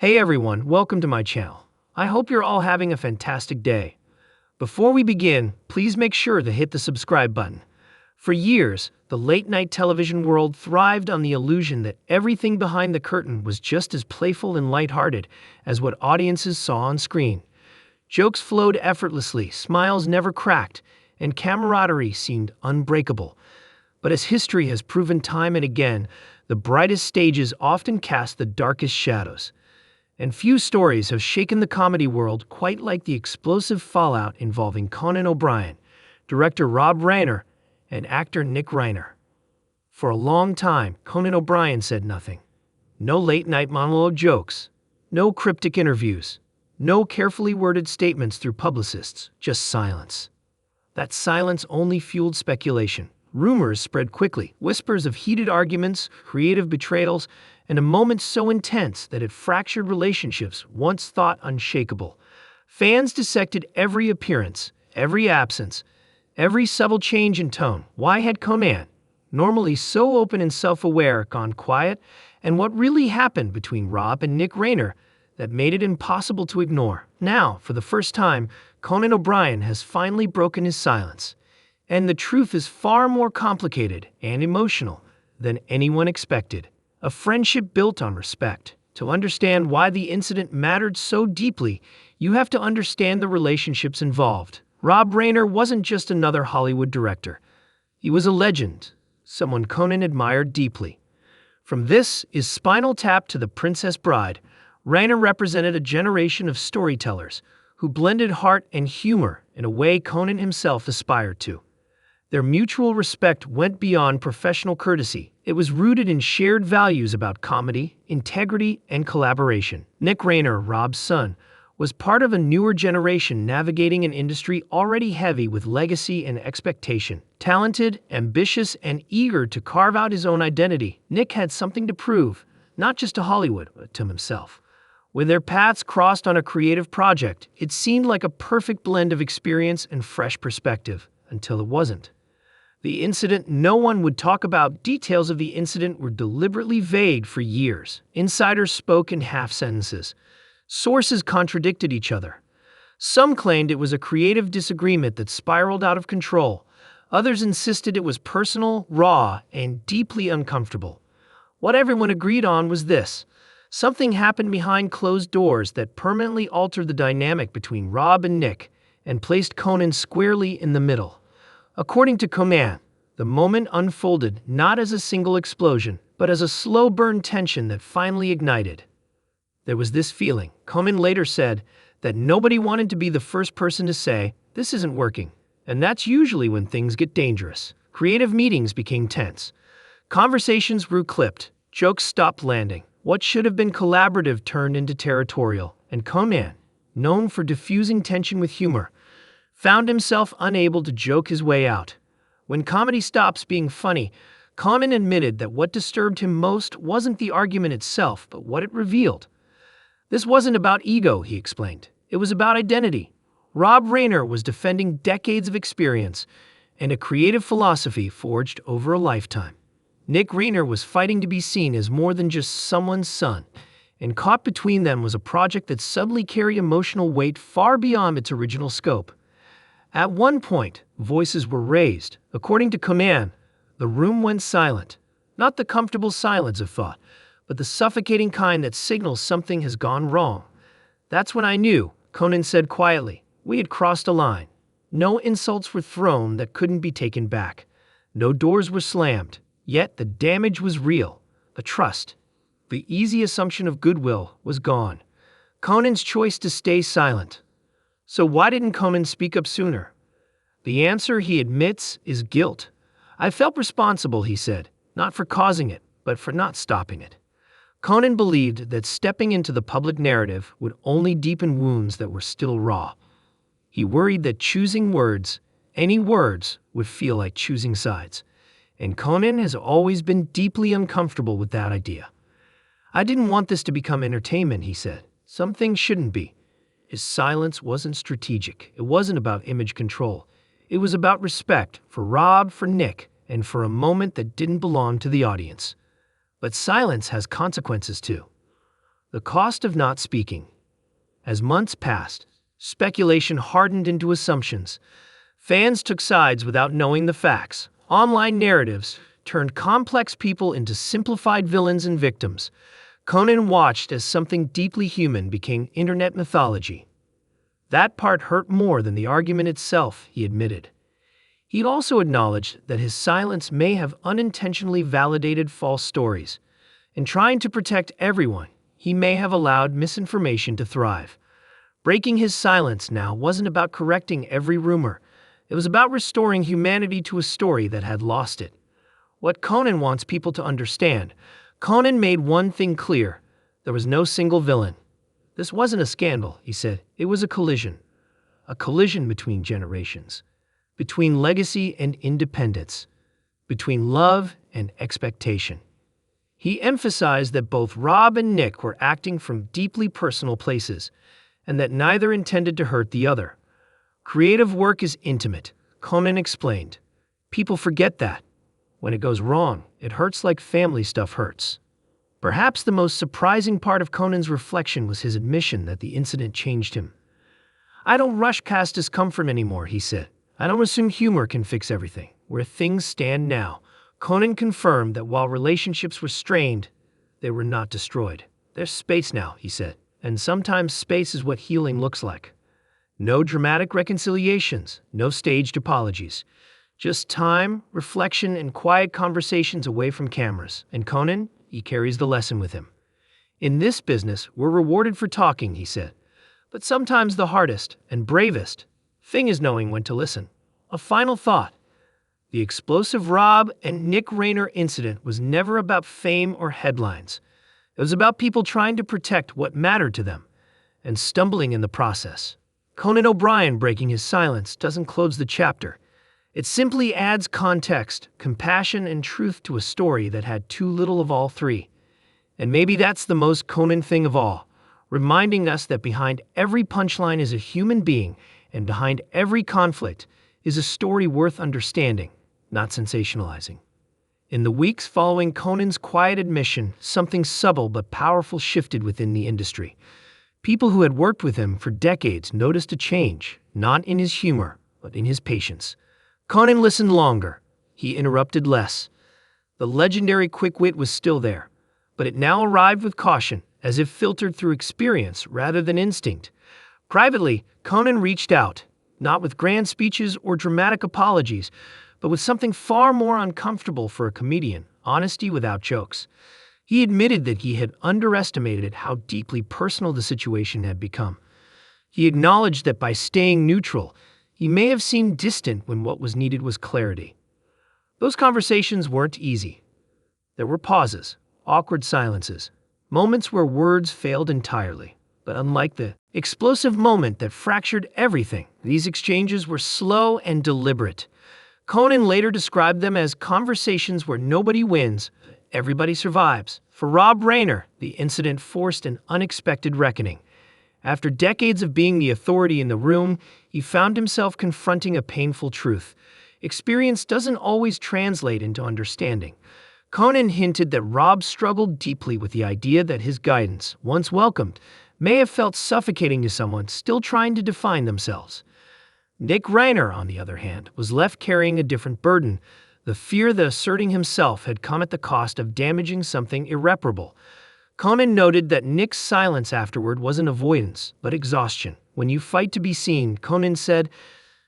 Hey everyone, welcome to my channel. I hope you're all having a fantastic day. Before we begin, please make sure to hit the subscribe button. For years, the late-night television world thrived on the illusion that everything behind the curtain was just as playful and lighthearted as what audiences saw on screen. Jokes flowed effortlessly, smiles never cracked, and camaraderie seemed unbreakable. But as history has proven time and again, the brightest stages often cast the darkest shadows. And few stories have shaken the comedy world quite like the explosive fallout involving Conan O'Brien, director Rob Reiner, and actor Nick Reiner. For a long time, Conan O'Brien said nothing. No late-night monologue jokes, no cryptic interviews, no carefully worded statements through publicists, just silence. That silence only fueled speculation. Rumors spread quickly, whispers of heated arguments, creative betrayals, and a moment so intense that it fractured relationships once thought unshakable. Fans dissected every appearance, every absence, every subtle change in tone. Why had Conan, normally so open and self-aware, gone quiet? And what really happened between Rob and Nick Reiner that made it impossible to ignore? Now, for the first time, Conan O'Brien has finally broken his silence. And the truth is far more complicated and emotional than anyone expected. A friendship built on respect. To understand why the incident mattered so deeply, you have to understand the relationships involved. Rob Reiner wasn't just another Hollywood director. He was a legend, someone Conan admired deeply. From This Is Spinal Tap to The Princess Bride, Reiner represented a generation of storytellers who blended heart and humor in a way Conan himself aspired to. Their mutual respect went beyond professional courtesy. It was rooted in shared values about comedy, integrity, and collaboration. Nick Reiner, Rob's son, was part of a newer generation navigating an industry already heavy with legacy and expectation. Talented, ambitious, and eager to carve out his own identity, Nick had something to prove, not just to Hollywood, but to himself. When their paths crossed on a creative project, it seemed like a perfect blend of experience and fresh perspective, until it wasn't. The incident no one would talk about. Details of the incident were deliberately vague for years. Insiders spoke in half sentences. Sources contradicted each other. Some claimed it was a creative disagreement that spiraled out of control. Others insisted it was personal, raw, and deeply uncomfortable. What everyone agreed on was this: something happened behind closed doors that permanently altered the dynamic between Rob and Nick and placed Conan squarely in the middle. According to Conan, the moment unfolded not as a single explosion, but as a slow-burn tension that finally ignited. There was this feeling, Conan later said, that nobody wanted to be the first person to say, "This isn't working." And that's usually when things get dangerous. Creative meetings became tense. Conversations grew clipped. Jokes stopped landing. What should have been collaborative turned into territorial. And Conan, known for diffusing tension with humor, found himself unable to joke his way out. When comedy stops being funny, Conan admitted that what disturbed him most wasn't the argument itself, but what it revealed. This wasn't about ego, he explained. It was about identity. Rob Reiner was defending decades of experience and a creative philosophy forged over a lifetime. Nick Reiner was fighting to be seen as more than just someone's son, and caught between them was a project that suddenly carried emotional weight far beyond its original scope. At one point, voices were raised. According to Conan, the room went silent. Not the comfortable silence of thought, but the suffocating kind that signals something has gone wrong. "That's when I knew," Conan said quietly. "We had crossed a line." No insults were thrown that couldn't be taken back. No doors were slammed. Yet the damage was real. The trust, the easy assumption of goodwill, was gone. Conan's choice to stay silent. So why didn't Conan speak up sooner? The answer, he admits, is guilt. "I felt responsible," he said, "not for causing it, but for not stopping it." Conan believed that stepping into the public narrative would only deepen wounds that were still raw. He worried that choosing words, any words, would feel like choosing sides. And Conan has always been deeply uncomfortable with that idea. "I didn't want this to become entertainment," he said. "Some things shouldn't be." His silence wasn't strategic. It wasn't about image control. It was about respect for Rob, for Nick, and for a moment that didn't belong to the audience. But silence has consequences too. The cost of not speaking. As months passed, speculation hardened into assumptions. Fans took sides without knowing the facts. Online narratives turned complex people into simplified villains and victims. Conan watched as something deeply human became internet mythology. That part hurt more than the argument itself, he admitted. He'd also acknowledged that his silence may have unintentionally validated false stories. In trying to protect everyone, he may have allowed misinformation to thrive. Breaking his silence now wasn't about correcting every rumor. It was about restoring humanity to a story that had lost it. What Conan wants people to understand, Conan made one thing clear. There was no single villain. This wasn't a scandal, he said. It was a collision. A collision between generations. Between legacy and independence. Between love and expectation. He emphasized that both Rob and Nick were acting from deeply personal places, and that neither intended to hurt the other. Creative work is intimate, Conan explained. People forget that. When it goes wrong, it hurts like family stuff hurts. Perhaps the most surprising part of Conan's reflection was his admission that the incident changed him. I don't rush past discomfort anymore, he said. I don't assume humor can fix everything. Where things stand now, Conan confirmed that while relationships were strained, they were not destroyed. There's space now, he said, and sometimes space is what healing looks like. No dramatic reconciliations, no staged apologies. Just time, reflection, and quiet conversations away from cameras. And Conan, he carries the lesson with him. In this business, we're rewarded for talking, he said. But sometimes the hardest and bravest thing is knowing when to listen. A final thought. The explosive Rob and Nick Reiner incident was never about fame or headlines. It was about people trying to protect what mattered to them and stumbling in the process. Conan O'Brien breaking his silence doesn't close the chapter. It simply adds context, compassion, and truth to a story that had too little of all three. And maybe that's the most Conan thing of all, reminding us that behind every punchline is a human being, and behind every conflict is a story worth understanding, not sensationalizing. In the weeks following Conan's quiet admission, something subtle but powerful shifted within the industry. People who had worked with him for decades noticed a change, not in his humor, but in his patience. Conan listened longer. He interrupted less. The legendary quick wit was still there, but it now arrived with caution, as if filtered through experience rather than instinct. Privately, Conan reached out, not with grand speeches or dramatic apologies, but with something far more uncomfortable for a comedian: honesty without jokes. He admitted that he had underestimated how deeply personal the situation had become. He acknowledged that by staying neutral, he may have seemed distant when what was needed was clarity. Those conversations weren't easy. There were pauses, awkward silences, moments where words failed entirely. But unlike the explosive moment that fractured everything, these exchanges were slow and deliberate. Conan later described them as conversations where nobody wins, everybody survives. For Rob Reiner, the incident forced an unexpected reckoning. After decades of being the authority in the room, he found himself confronting a painful truth. Experience doesn't always translate into understanding. Conan hinted that Rob struggled deeply with the idea that his guidance, once welcomed, may have felt suffocating to someone still trying to define themselves. Nick Reiner, on the other hand, was left carrying a different burden, the fear that asserting himself had come at the cost of damaging something irreparable. Conan noted that Nick's silence afterward wasn't avoidance, but exhaustion. When you fight to be seen, Conan said,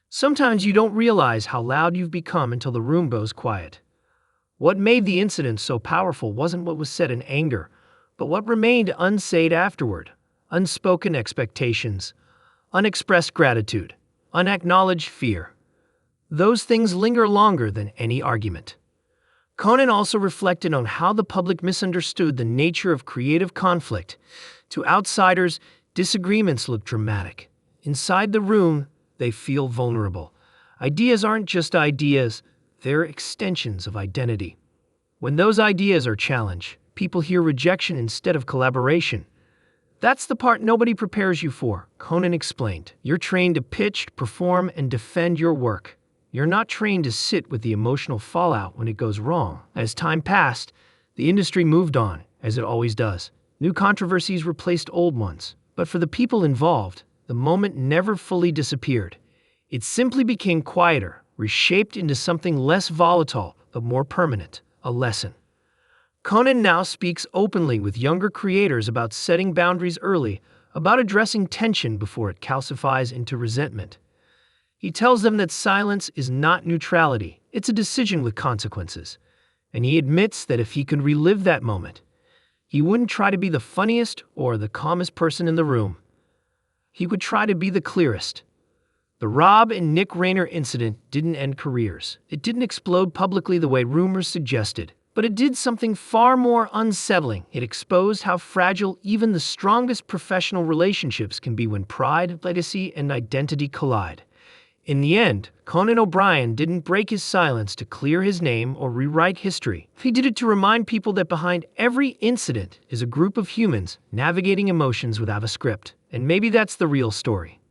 sometimes you don't realize how loud you've become until the room goes quiet. What made the incident so powerful wasn't what was said in anger, but what remained unsaid afterward. Unspoken expectations, unexpressed gratitude, unacknowledged fear. Those things linger longer than any argument. Conan also reflected on how the public misunderstood the nature of creative conflict. To outsiders, disagreements look dramatic. Inside the room, they feel vulnerable. Ideas aren't just ideas, they're extensions of identity. When those ideas are challenged, people hear rejection instead of collaboration. That's the part nobody prepares you for, Conan explained. You're trained to pitch, perform, and defend your work. You're not trained to sit with the emotional fallout when it goes wrong. As time passed, the industry moved on, as it always does. New controversies replaced old ones, but for the people involved, the moment never fully disappeared. It simply became quieter, reshaped into something less volatile but more permanent, a lesson. Conan now speaks openly with younger creators about setting boundaries early, about addressing tension before it calcifies into resentment. He tells them that silence is not neutrality, it's a decision with consequences. And he admits that if he could relive that moment, he wouldn't try to be the funniest or the calmest person in the room. He would try to be the clearest. The Rob and Nick Reiner incident didn't end careers. It didn't explode publicly the way rumors suggested. But it did something far more unsettling. It exposed how fragile even the strongest professional relationships can be when pride, legacy, and identity collide. In the end, Conan O'Brien didn't break his silence to clear his name or rewrite history. He did it to remind people that behind every incident is a group of humans navigating emotions without a script. And maybe that's the real story.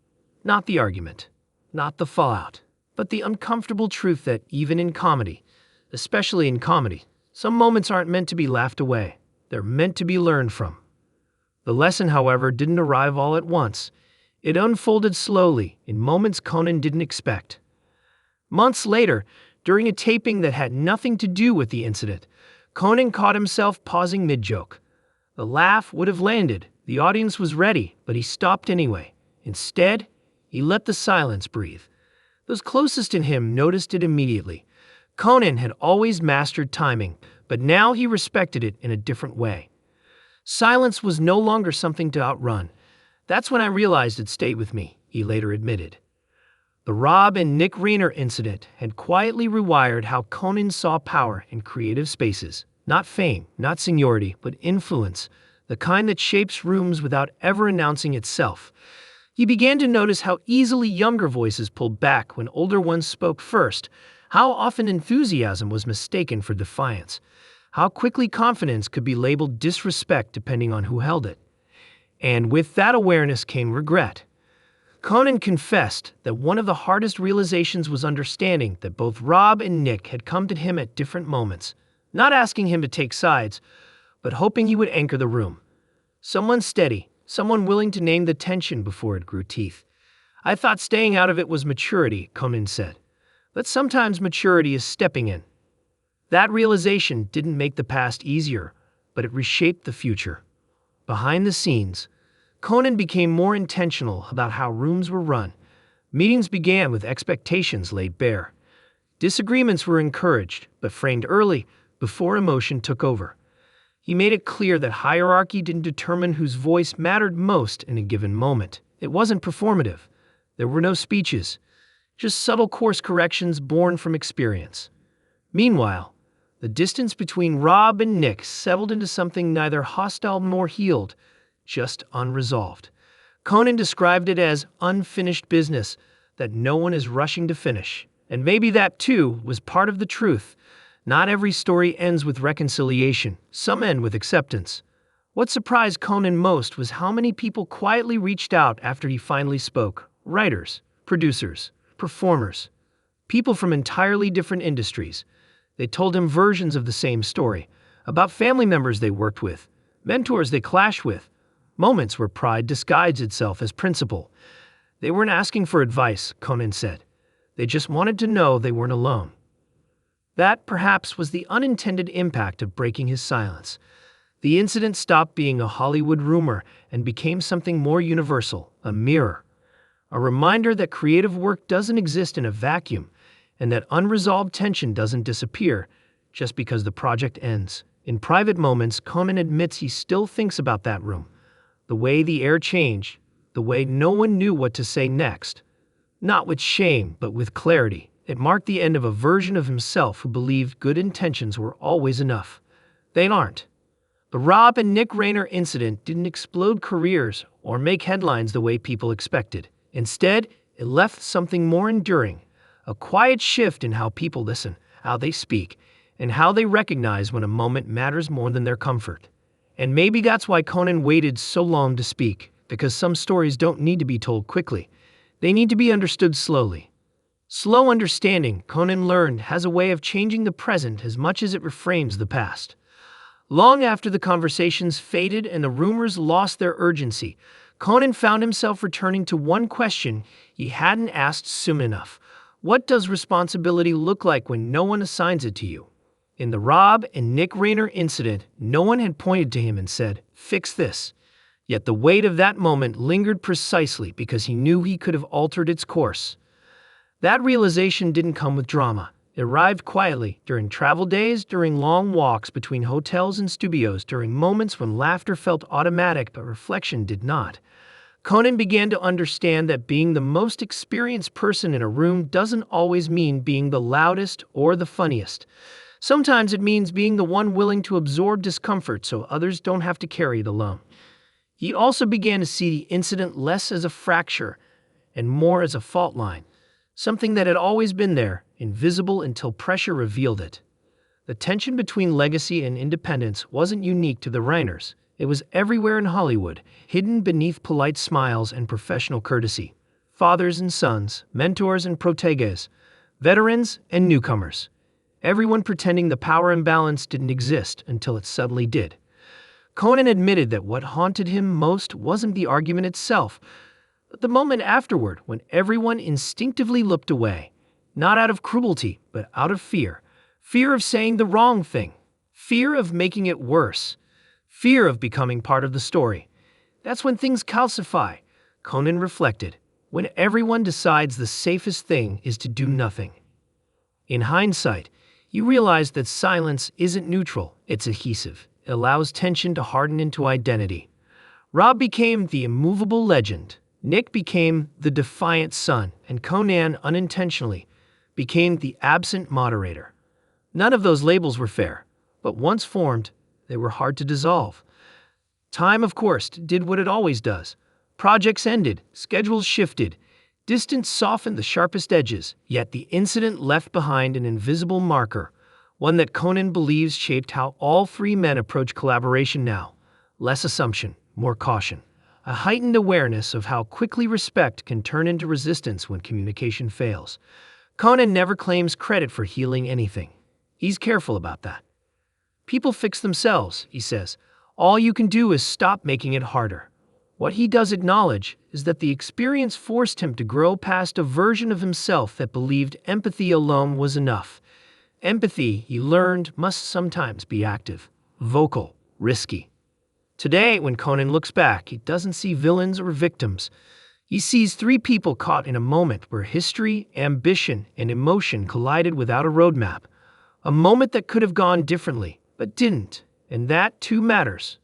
Not the argument, not the fallout, but the uncomfortable truth that even in comedy, especially in comedy, some moments aren't meant to be laughed away. They're meant to be learned from. The lesson, however, didn't arrive all at once. It unfolded slowly, in moments Conan didn't expect. Months later, during a taping that had nothing to do with the incident, Conan caught himself pausing mid-joke. The laugh would have landed, the audience was ready, but he stopped anyway. Instead, he let the silence breathe. Those closest to him noticed it immediately. Conan had always mastered timing, but now he respected it in a different way. Silence was no longer something to outrun. That's when I realized it stayed with me, he later admitted. The Rob and Nick Reiner incident had quietly rewired how Conan saw power in creative spaces. Not fame, not seniority, but influence, the kind that shapes rooms without ever announcing itself. He began to notice how easily younger voices pulled back when older ones spoke first, how often enthusiasm was mistaken for defiance, how quickly confidence could be labeled disrespect depending on who held it. And with that awareness came regret. Conan confessed that one of the hardest realizations was understanding that both Rob and Nick had come to him at different moments, not asking him to take sides, but hoping he would anchor the room. Someone steady, someone willing to name the tension before it grew teeth. I thought staying out of it was maturity, Conan said. But sometimes maturity is stepping in. That realization didn't make the past easier, but it reshaped the future. Behind the scenes, Conan became more intentional about how rooms were run. Meetings began with expectations laid bare. Disagreements were encouraged, but framed early, before emotion took over. He made it clear that hierarchy didn't determine whose voice mattered most in a given moment. It wasn't performative. There were no speeches, just subtle course corrections born from experience. Meanwhile, the distance between Rob and Nick settled into something neither hostile nor healed, just unresolved. Conan described it as unfinished business that no one is rushing to finish. And maybe that, too, was part of the truth. Not every story ends with reconciliation. Some end with acceptance. What surprised Conan most was how many people quietly reached out after he finally spoke. Writers, producers, performers, people from entirely different industries. They told him versions of the same story, about family members they worked with, mentors they clashed with, moments where pride disguised itself as principle. They weren't asking for advice, Conan said. They just wanted to know they weren't alone. That, perhaps, was the unintended impact of breaking his silence. The incident stopped being a Hollywood rumor and became something more universal, a mirror. A reminder that creative work doesn't exist in a vacuum, and that unresolved tension doesn't disappear just because the project ends. In private moments, Conan admits he still thinks about that room, the way the air changed, the way no one knew what to say next. Not with shame, but with clarity. It marked the end of a version of himself who believed good intentions were always enough. They aren't. The Rob and Nick Reiner incident didn't explode careers or make headlines the way people expected. Instead, it left something more enduring. A quiet shift in how people listen, how they speak, and how they recognize when a moment matters more than their comfort. And maybe that's why Conan waited so long to speak, because some stories don't need to be told quickly. They need to be understood slowly. Slow understanding, Conan learned, has a way of changing the present as much as it reframes the past. Long after the conversations faded and the rumors lost their urgency, Conan found himself returning to one question he hadn't asked soon enough. What does responsibility look like when no one assigns it to you? In the Rob and Nick Reiner incident, no one had pointed to him and said, "Fix this." Yet the weight of that moment lingered precisely because he knew he could have altered its course. That realization didn't come with drama. It arrived quietly, during travel days, during long walks between hotels and studios, during moments when laughter felt automatic but reflection did not. Conan began to understand that being the most experienced person in a room doesn't always mean being the loudest or the funniest. Sometimes it means being the one willing to absorb discomfort so others don't have to carry it alone. He also began to see the incident less as a fracture and more as a fault line, something that had always been there, invisible until pressure revealed it. The tension between legacy and independence wasn't unique to the Reiners. It was everywhere in Hollywood, hidden beneath polite smiles and professional courtesy. Fathers and sons, mentors and proteges, veterans and newcomers. Everyone pretending the power imbalance didn't exist until it suddenly did. Conan admitted that what haunted him most wasn't the argument itself, but the moment afterward when everyone instinctively looked away, not out of cruelty, but out of fear. Fear of saying the wrong thing. Fear of making it worse. Fear of becoming part of the story. That's when things calcify, Conan reflected, when everyone decides the safest thing is to do nothing. In hindsight, you realize that silence isn't neutral, it's adhesive. It allows tension to harden into identity. Rob became the immovable legend. Nick became the defiant son, and Conan, unintentionally, became the absent moderator. None of those labels were fair, but once formed, they were hard to dissolve. Time, of course, did what it always does. Projects ended, schedules shifted, distance softened the sharpest edges, yet the incident left behind an invisible marker, one that Conan believes shaped how all three men approach collaboration now. Less assumption, more caution. A heightened awareness of how quickly respect can turn into resistance when communication fails. Conan never claims credit for healing anything. He's careful about that. People fix themselves, he says. All you can do is stop making it harder. What he does acknowledge is that the experience forced him to grow past a version of himself that believed empathy alone was enough. Empathy, he learned, must sometimes be active, vocal, risky. Today, when Conan looks back, he doesn't see villains or victims. He sees three people caught in a moment where history, ambition, and emotion collided without a roadmap. A moment that could have gone differently, but didn't, and that too matters.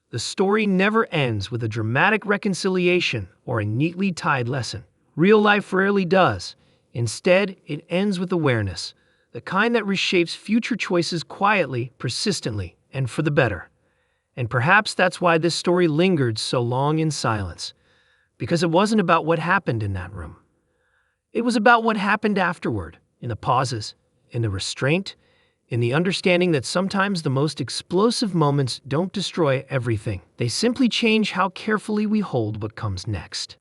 The story never ends with a dramatic reconciliation or a neatly tied lesson. Real life rarely does. Instead, it ends with awareness, the kind that reshapes future choices quietly, persistently, and for the better. And perhaps that's why this story lingered so long in silence, because it wasn't about what happened in that room. It was about what happened afterward, in the pauses, in the restraint, in the understanding that sometimes the most explosive moments don't destroy everything. They simply change how carefully we hold what comes next.